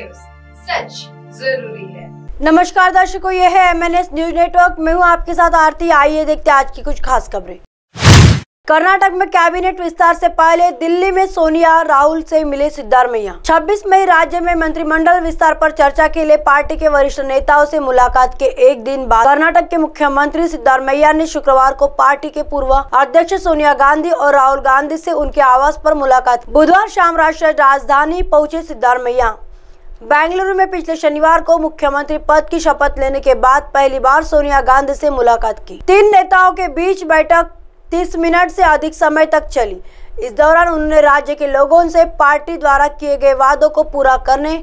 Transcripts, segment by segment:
News, सच जरूरी है। नमस्कार दर्शकों, ये है MNS न्यूज नेटवर्क। मैं हूं आपके साथ आरती। आइए देखते हैं आज की कुछ खास खबरें। कर्नाटक में कैबिनेट विस्तार से पहले दिल्ली में सोनिया राहुल से मिले सिद्धारमैया। 26 मई राज्य में मंत्रिमंडल विस्तार पर चर्चा के लिए पार्टी के वरिष्ठ नेताओं से मुलाकात के एक दिन बाद कर्नाटक के मुख्यमंत्री सिद्धारमैया ने शुक्रवार को पार्टी के पूर्व अध्यक्ष सोनिया गांधी और राहुल गांधी से उनके आवास पर मुलाकात। बुधवार शाम राष्ट्रीय राजधानी पहुंचे सिद्धारमैया। बेंगलुरु में पिछले शनिवार को मुख्यमंत्री पद की शपथ लेने के बाद पहली बार सोनिया गांधी से मुलाकात की। तीन नेताओं के बीच बैठक 30 मिनट से अधिक समय तक चली। इस दौरान उन्होंने राज्य के लोगों से पार्टी द्वारा किए गए वादों को पूरा करने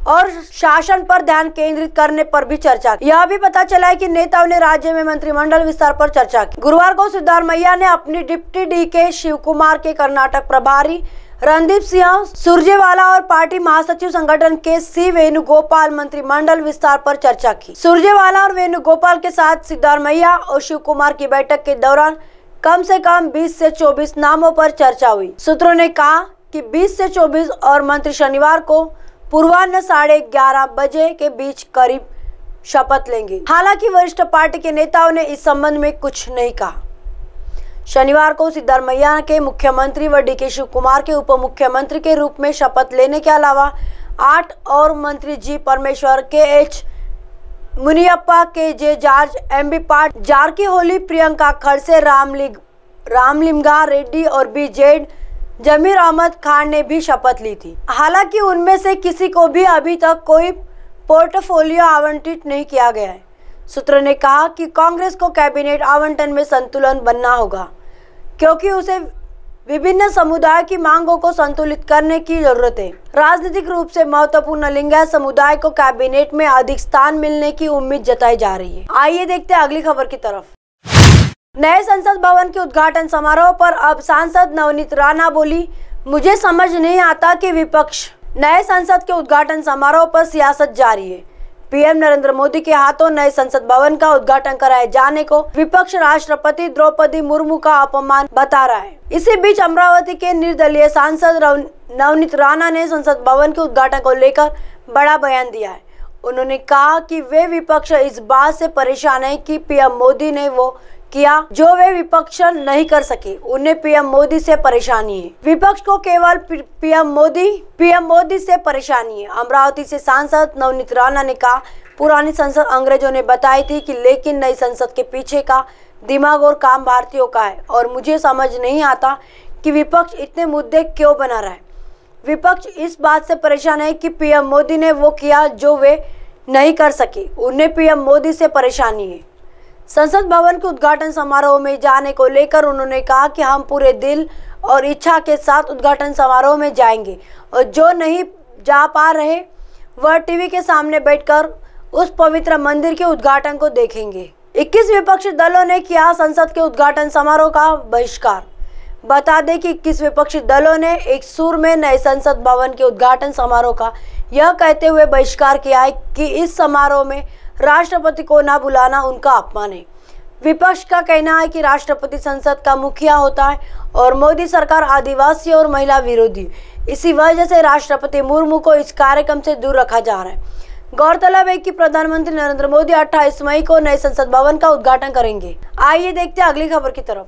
और शासन पर ध्यान केंद्रित करने पर भी चर्चा की। यह भी पता चला है कि नेताओं ने राज्य में मंत्रिमंडल विस्तार पर चर्चा की। गुरुवार को सिद्धारमैया ने अपनी डिप्टी DK शिव कुमार के कर्नाटक प्रभारी रणदीप सिंह सुरजेवाला और पार्टी महासचिव संगठन के C वेणुगोपाल मंत्रिमंडल विस्तार पर चर्चा की। सुरजेवाला और वेणुगोपाल के साथ सिद्धारमैया और शिव कुमार की बैठक के दौरान कम से कम 20 से 24 नामों पर चर्चा हुई। सूत्रों ने कहा कि 20 से 24 और मंत्री शनिवार को पूर्वाह्न 11:30 बजे के बीच करीब शपथ लेंगे। हालांकि वरिष्ठ पार्टी के नेताओं ने इस संबंध में कुछ नहीं कहा। शनिवार को सिद्धारमैया के मुख्यमंत्री व DK शिव कुमार के उप मुख्यमंत्री के रूप में शपथ लेने के अलावा 8 और मंत्री G परमेश्वर, KH Muniyappa, KJ George, MB पाट, जारकीहोली, प्रियंका खड़से, रामलिंगा रेड्डी और BZ जमीर अहमद खान ने भी शपथ ली थी। हालांकि उनमें से किसी को भी अभी तक कोई पोर्टफोलियो आवंटित नहीं किया गया है। सूत्रों ने कहा कि कांग्रेस को कैबिनेट आवंटन में संतुलन बनना होगा, क्योंकि उसे विभिन्न समुदाय की मांगों को संतुलित करने की जरूरत है। राजनीतिक रूप से महत्वपूर्ण लिंगायत समुदाय को कैबिनेट में अधिक स्थान मिलने की उम्मीद जताई जा रही है। आइए देखते हैं अगली खबर की तरफ। नए संसद भवन के उद्घाटन समारोह पर अब सांसद नवनीत राणा बोली, मुझे समझ नहीं आता कि विपक्ष। नए संसद के उद्घाटन समारोह पर सियासत जारी है। PM नरेंद्र मोदी के हाथों नए संसद भवन का उद्घाटन कराए जाने को विपक्ष राष्ट्रपति द्रौपदी मुर्मू का अपमान बता रहा है। इसी बीच अमरावती के निर्दलीय सांसद नवनीत राणा ने संसद भवन के उद्घाटन को लेकर बड़ा बयान दिया है। उन्होंने कहा कि वे विपक्ष इस बात से परेशान है कि PM मोदी ने वो किया जो वे विपक्ष नहीं कर सके। उन्हें PM मोदी से परेशानी है। विपक्ष को केवल PM मोदी से परेशानी है। अमरावती से सांसद नवनीत राणा ने कहा, पुरानी संसद अंग्रेजों ने बताई थी कि लेकिन नई संसद के पीछे का दिमाग और काम भारतीयों का है और मुझे समझ नहीं आता कि विपक्ष इतने मुद्दे क्यों बना रहा है। विपक्ष इस बात से परेशान है कि PM मोदी ने वो किया जो वे नहीं कर सके। उन्हें PM मोदी से परेशानी है। संसद भवन के उद्घाटन समारोह में जाने को लेकर उन्होंने कहा कि हम पूरे दिल और इच्छा के साथ उद्घाटन समारोह में जाएंगे और जो नहीं जा पा रहे वह टीवी के सामने बैठकर उस पवित्र मंदिर के उद्घाटन को देखेंगे। 21 विपक्षी दलों ने किया संसद के उद्घाटन समारोह का बहिष्कार। बता दें कि 21 विपक्षी दलों ने एक सुर में नए संसद भवन के उद्घाटन समारोह का यह कहते हुए बहिष्कार किया है कि इस समारोह में राष्ट्रपति को न बुलाना उनका अपमान है। विपक्ष का कहना है कि राष्ट्रपति संसद का मुखिया होता है और मोदी सरकार आदिवासी और महिला विरोधी। इसी वजह से राष्ट्रपति मुर्मू को इस कार्यक्रम से दूर रखा जा रहा है। गौरतलब है कि प्रधानमंत्री नरेंद्र मोदी 28 मई को नए संसद भवन का उद्घाटन करेंगे। आइए देखते हैं अगली खबर की तरफ।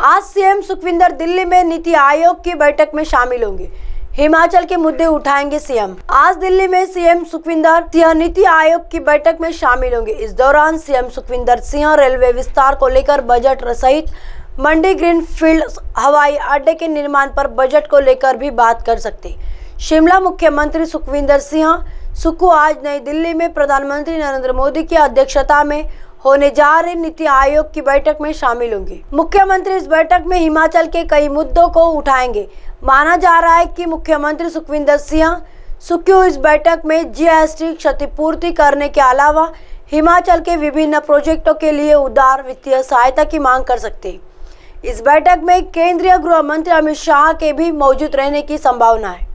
आज CM सुखविंदर दिल्ली में नीति आयोग की बैठक में शामिल होंगे। हिमाचल के मुद्दे उठाएंगे CM। आज दिल्ली में CM सुखविंदर सिंह नीति आयोग की बैठक में शामिल होंगे। इस दौरान CM सुखविंदर सिंह रेलवे विस्तार को लेकर बजट सहित मंडी ग्रीनफील्ड हवाई अड्डे के निर्माण पर बजट को लेकर भी बात कर सकते। शिमला मुख्यमंत्री सुखविंदर सिंह सुक्खू आज नई दिल्ली में प्रधानमंत्री नरेंद्र मोदी की अध्यक्षता में होने जा रही नीति आयोग की बैठक में शामिल होंगे। मुख्यमंत्री इस बैठक में हिमाचल के कई मुद्दों को उठाएंगे। माना जा रहा है कि मुख्यमंत्री सुखविंदर सिंह सुक्खू इस बैठक में GST क्षतिपूर्ति करने के अलावा हिमाचल के विभिन्न प्रोजेक्टों के लिए उदार वित्तीय सहायता की मांग कर सकते हैं। इस बैठक में केंद्रीय गृह मंत्री अमित शाह के भी मौजूद रहने की संभावना है।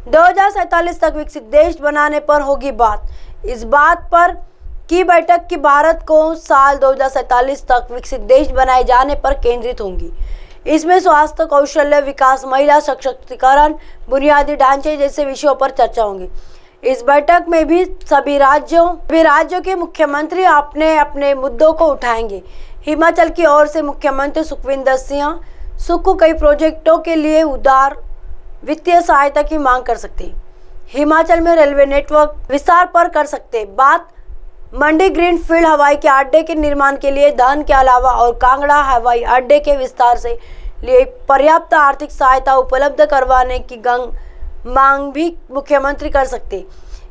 2047 तक विकसित देश बनाने पर होगी बात। इस बात पर की बैठक की भारत को साल 2047 तक विकसित देश बनाए जाने पर केंद्रित होंगी। इसमें स्वास्थ्य, कौशल्य विकास, महिला सशक्तिकरण, बुनियादी ढांचे जैसे विषयों पर चर्चा होगी। इस बैठक में भी सभी राज्यों के मुख्यमंत्री अपने अपने मुद्दों को उठाएंगे। हिमाचल की ओर से मुख्यमंत्री सुखविंदर सिंह सुक्खू कई प्रोजेक्टों के लिए उदार वित्तीय सहायता की मांग कर सकते हैं। हिमाचल में रेलवे नेटवर्क विस्तार पर कर सकते बात। मंडी ग्रीनफील्ड हवाई के अड्डे के निर्माण के लिए धन के अलावा और कांगड़ा हवाई अड्डे के विस्तार से लिए पर्याप्त आर्थिक सहायता उपलब्ध करवाने की मांग भी मुख्यमंत्री कर सकते।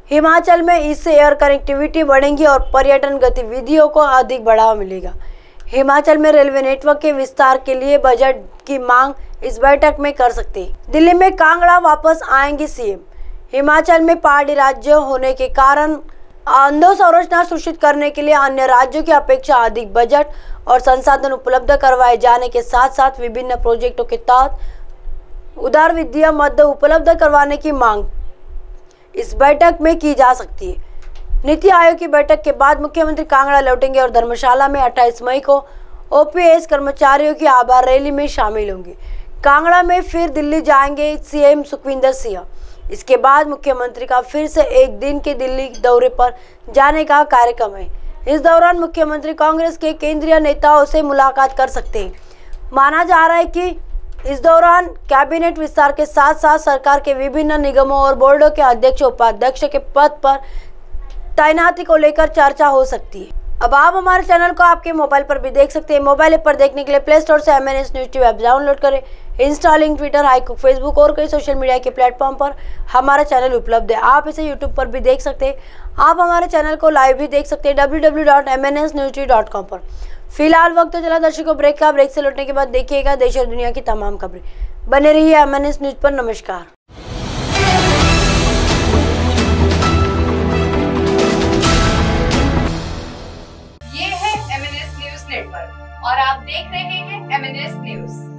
हिमाचल में इससे एयर कनेक्टिविटी बढ़ेगी और पर्यटन गतिविधियों को अधिक बढ़ावा मिलेगा। हिमाचल में रेलवे नेटवर्क के विस्तार के लिए बजट की मांग इस बैठक में कर सकते हैं। दिल्ली में कांगड़ा वापस आएंगे सीएम। हिमाचल में पहाड़ी राज्य होने के कारण अधोसंरचना सुनिश्चित करने के लिए अन्य राज्यों की अपेक्षा अधिक बजट और संसाधन उपलब्ध करवाए जाने के साथ साथ विभिन्न प्रोजेक्टों के तहत उदार वित्तीय मदद उपलब्ध करवाने की मांग इस बैठक में की जा सकती है। नीति आयोग की बैठक के बाद मुख्यमंत्री कांगड़ा लौटेंगे और धर्मशाला में 28 मई को ओपीएस कर्मचारियों की आभार रैली में शामिल होंगे। कांगड़ा में फिर दिल्ली जाएंगे सीएम सुखविंदर सिंह। इसके बाद मुख्यमंत्री का फिर से एक दिन के दिल्ली दौरे पर जाने का कार्यक्रम है। इस दौरान मुख्यमंत्री कांग्रेस के केंद्रीय नेताओं से मुलाकात कर सकते हैं। माना जा रहा है कि इस दौरान कैबिनेट विस्तार के साथ साथ सरकार के विभिन्न निगमों और बोर्डों के अध्यक्ष उपाध्यक्ष के पद पर तैनाती को लेकर चर्चा हो सकती है। अब आप हमारे चैनल को आपके मोबाइल पर भी देख सकते हैं। मोबाइल ऐप पर देखने के लिए प्ले स्टोर से MNS news TV app download करें। इंस्टा, लिंक, ट्विटर, हाईकुक, फेसबुक और कई सोशल मीडिया के प्लेटफॉर्म पर हमारा चैनल उपलब्ध है। आप इसे यूट्यूब पर भी देख सकते हैं। आप हमारे चैनल को लाइव भी देख सकते हैं www.mnsnewstv.com पर। फिलहाल वक्त तो चला दर्शकों ब्रेक का। ब्रेक से लौटने के बाद देखिएगा देश और दुनिया की तमाम खबरें। बने रहिए MNS न्यूज पर। नमस्कार। ये है MNS न्यूज नेटवर्क और आप देख रहे हैं MNS न्यूज।